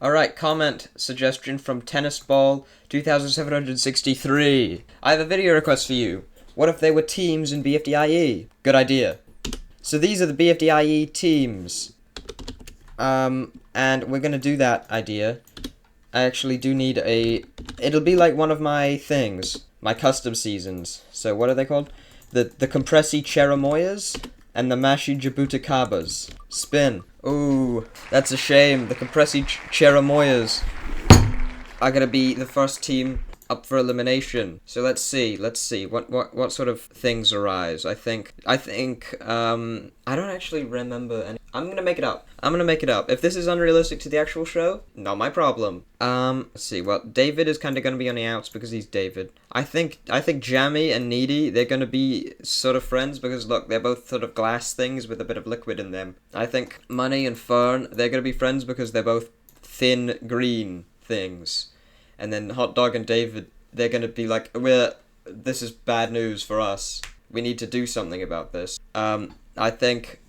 Alright, comment suggestion from Tennis Ball 2763. I have a video request for you. What if they were teams in BFDIE? Good idea. So these are the BFDIE teams. And we're gonna do that idea. I actually do need it'll be like one of my things. My custom seasons. So what are they called? The Compressi Cheramoyas and the Mashi Jabuticabas. Spin. Ooh, that's a shame. The Compressi Cheramoyas are gonna be the first team up for elimination. So let's see. What sort of things arise? I think I don't actually remember any. I'm gonna make it up. If this is unrealistic to the actual show, not my problem. Let's see. Well, David is kind of gonna be on the outs because he's David. I think Jammy and Needy, they're gonna be sort of friends because look, they're both sort of glass things with a bit of liquid in them. I think Money and Fern, they're gonna be friends because they're both thin green things. And then Hot Dog and David, they're gonna be like, this is bad news for us. We need to do something about this. I think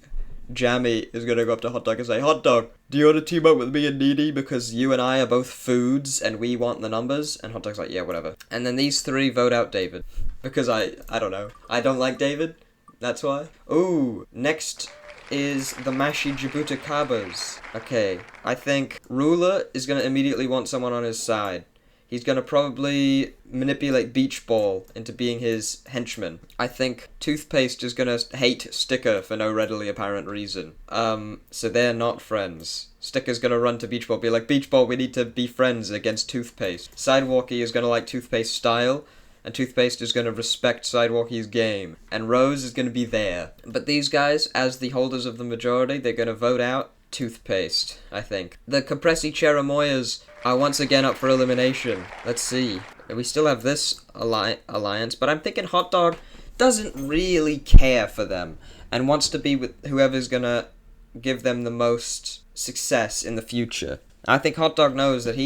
Jammy is gonna go up to Hot Dog and say, Hot Dog, do you want to team up with me and Needy because you and I are both foods and we want the numbers? And Hot Dog's like, yeah, whatever. And then these three vote out David. Because I don't know. I don't like David. That's why. Ooh, next is the Mashi Jabuticabas. Okay, I think Ruler is gonna immediately want someone on his side. He's gonna probably manipulate Beach Ball into being his henchman. I think Toothpaste is gonna hate Sticker for no readily apparent reason. So they're not friends. Sticker's gonna run to Beach Ball, be like, Beach Ball, we need to be friends against Toothpaste. Sidewalkie is gonna like Toothpaste's style, and Toothpaste is gonna respect Sidewalkie's game. And Rose is gonna be there. But these guys, as the holders of the majority, they're gonna vote out Toothpaste, I think. The Compressi Cheramoyas are once again up for elimination. Let's see. We still have this alliance, but I'm thinking Hot Dog doesn't really care for them and wants to be with whoever's gonna give them the most success in the future. I think Hot Dog knows that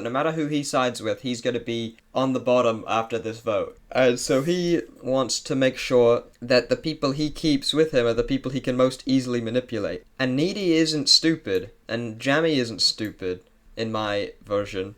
no matter who he sides with, he's going to be on the bottom after this vote. And so he wants to make sure that the people he keeps with him are the people he can most easily manipulate. And Needy isn't stupid, and Jammy isn't stupid, in my version.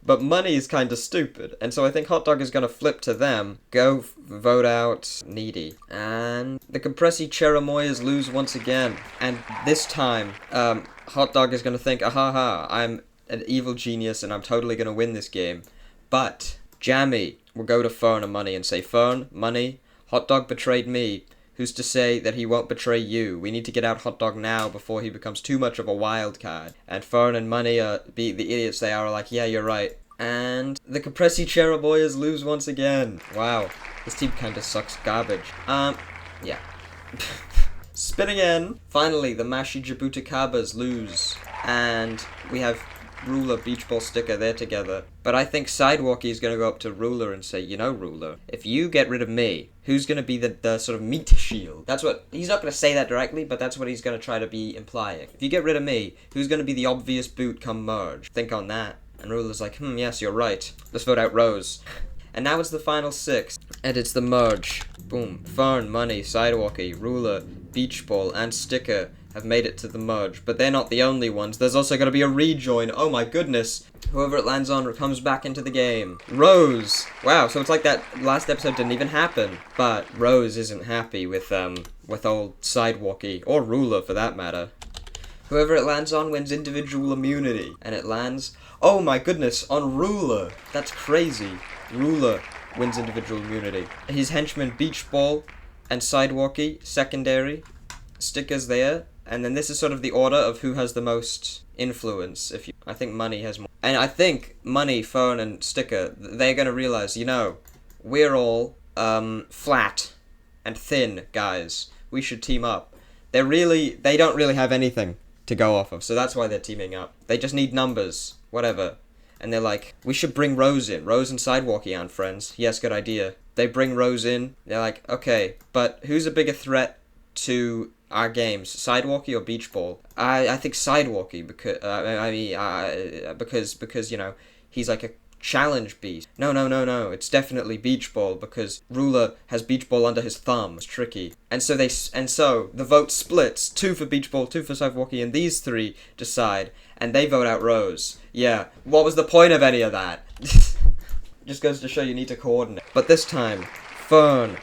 But Money is kind of stupid, and so I think Hot Dog is going to flip to them, vote out Needy. And the Compressi Cheramoyas lose once again. And this time, Hot Dog is going to think, ahaha, I'm an evil genius and I'm totally going to win this game. But Jammy will go to Fern and Money and say, Fern, Money, Hot Dog betrayed me. Who's to say that he won't betray you? We need to get out Hot Dog now before he becomes too much of a wild card. And Fern and Money, the idiots they are like, yeah, you're right. And the Compressi Cheraboyas lose once again. Wow, this team kinda sucks garbage. Yeah. Spin again. Finally, the Mashi Jabuticabas lose. And we have Ruler, Beach Ball, Sticker, they're together. But I think Sidewalkie is going to go up to Ruler and say, you know, Ruler, if you get rid of me, who's going to be the sort of meat shield? That's what, he's not going to say that directly, but that's what he's going to try to be implying. If you get rid of me, who's going to be the obvious boot come merge? Think on that. And Ruler's like, yes, you're right. Let's vote out Rose. And now it's the final six. And it's the merge. Boom. Fern, Money, Sidewalkie, Ruler, Beach Ball, and Sticker have made it to the merge, but they're not the only ones. There's also going to be a rejoin. Oh my goodness. Whoever it lands on comes back into the game. Rose. Wow, so it's like that last episode didn't even happen. But Rose isn't happy with old Sidewalkie, or Ruler for that matter. Whoever it lands on wins individual immunity. And it lands, oh my goodness, on Ruler. That's crazy. Ruler wins individual immunity. His henchmen Beach Ball and Sidewalkie, secondary. Sticker's there. And then this is sort of the order of who has the most influence. I think Money has more. And I think Money, Fern, and Sticker, they're going to realize, we're all flat and thin guys. We should team up. They don't really have anything to go off of, so that's why they're teaming up. They just need numbers, whatever. And they're like, we should bring Rose in. Rose and Sidewalkie aren't friends. Yes, good idea. They bring Rose in. They're like, okay, but who's a bigger threat to our games, Sidewalkie or Beach Ball? I think Sidewalkie because he's like a Challenge Beast. No, no, no, no. It's definitely Beach Ball because Ruler has Beach Ball under his thumb. It's tricky. And so the vote splits. 2 for Beach Ball, 2 for Sidewalkie, and these 3 decide. And they vote out Rose. Yeah. What was the point of any of that? Just goes to show you need to coordinate. But this time, Fern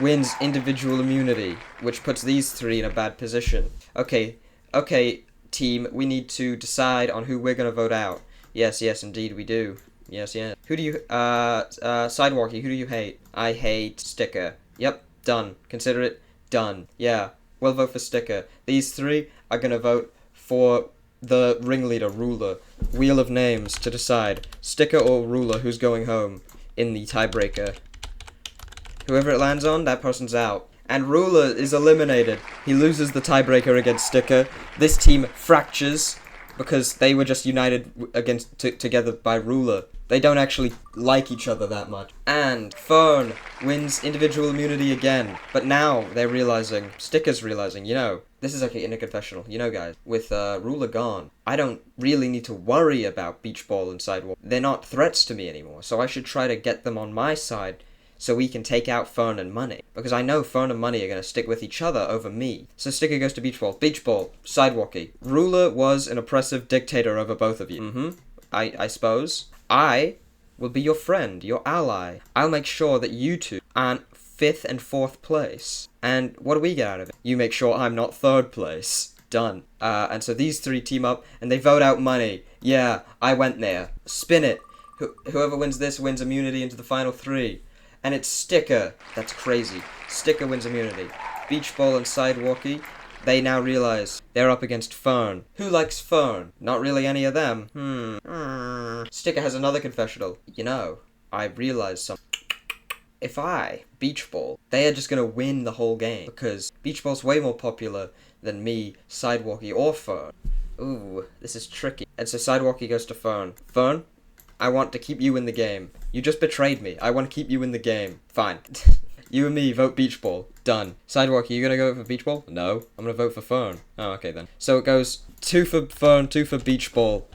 wins individual immunity, which puts these 3 in a bad position. Okay, team, we need to decide on who we're gonna vote out. Yes, indeed we do. Yes. Who do you, Sidewalkie, who do you hate? I hate Sticker. Yep, done. Consider it done. Yeah, we'll vote for Sticker. These 3 are gonna vote for the ringleader, Ruler. Wheel of names to decide. Sticker or Ruler, who's going home in the tiebreaker. Whoever it lands on, that person's out. And Ruler is eliminated. He loses the tiebreaker against Sticker. This team fractures because they were just united together by Ruler. They don't actually like each other that much. And Fern wins individual immunity again. But now they're realizing, Sticker's realizing, this is like in a confessional. Guys, with Ruler gone, I don't really need to worry about Beach Ball and Sidewalk. They're not threats to me anymore. So I should try to get them on my side so we can take out Fern and Money. Because I know Fern and Money are going to stick with each other over me. So Sticker goes to Beach Ball. Beach Ball, Sidewalkie. Ruler was an oppressive dictator over both of you. I suppose. I will be your friend, your ally. I'll make sure that you two aren't 5th and 4th place. And what do we get out of it? You make sure I'm not 3rd place. Done. And so these 3 team up and they vote out Money. Yeah, I went there. Spin it. Whoever wins this wins immunity into the final 3. And it's Sticker. That's crazy. Sticker wins immunity. Beach Ball and Sidewalkie, they now realize they're up against Fern. Who likes Fern? Not really any of them. Sticker has another confessional. I realized something. If I Beach Ball, they are just gonna win the whole game because Beach Ball's way more popular than me, Sidewalkie, or Fern. Ooh, this is tricky. And so Sidewalkie goes to Fern. Fern, I want to keep you in the game. You just betrayed me. I want to keep you in the game. Fine. You and me vote Beach Ball. Done. Sidewalkie, you gonna go for Beach Ball? No. I'm gonna vote for Fern. Oh, okay then. So it goes 2 for Fern, 2 for Beach Ball.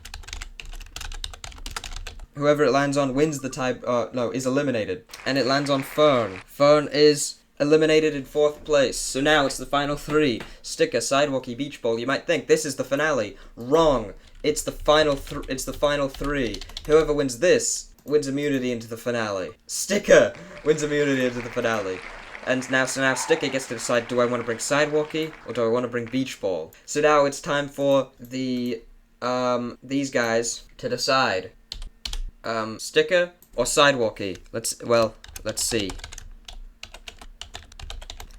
Whoever it lands on wins the is eliminated. And it lands on Fern. Fern is eliminated in 4th place. So now it's the final 3. Sticker, Sidewalkie, Beach Ball. You might think this is the finale. Wrong. It's the final 3. Whoever wins this wins immunity into the finale. Sticker wins immunity into the finale. And now Sticker gets to decide, do I want to bring Sidewalkie or do I want to bring Beach Ball? So now it's time for these guys to decide. Sticker or Sidewalkie? Let's see.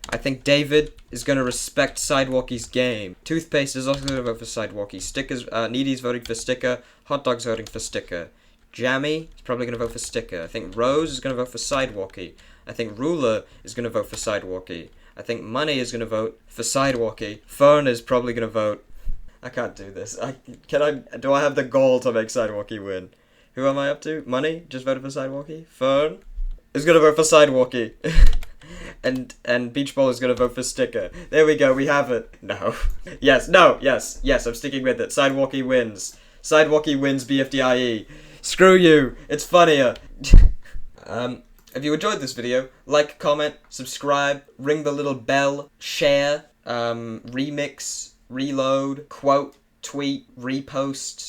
I think David is going to respect Sidewalkie's game. Toothpaste is also going to vote for Sidewalkie. Sticker's, Needy's voting for Sticker. Hot Dog's voting for Sticker. Jammy is probably going to vote for Sticker. I think Rose is going to vote for Sidewalkie. I think Ruler is going to vote for Sidewalkie. I think Money is going to vote for Sidewalkie. Fern is probably going to vote... I can't do this. Do I have the goal to make Sidewalkie win? Who am I up to? Money just voted for Sidewalkie. Fern is going to vote for Sidewalkie. And Beach Ball is going to vote for Sticker. There we go, we have it. No. Yes, I'm sticking with it. Sidewalkie wins. Sidewalkie wins BFDIE. Screw you, it's funnier. If you enjoyed this video, like, comment, subscribe, ring the little bell, share, remix, reload, quote, tweet, repost,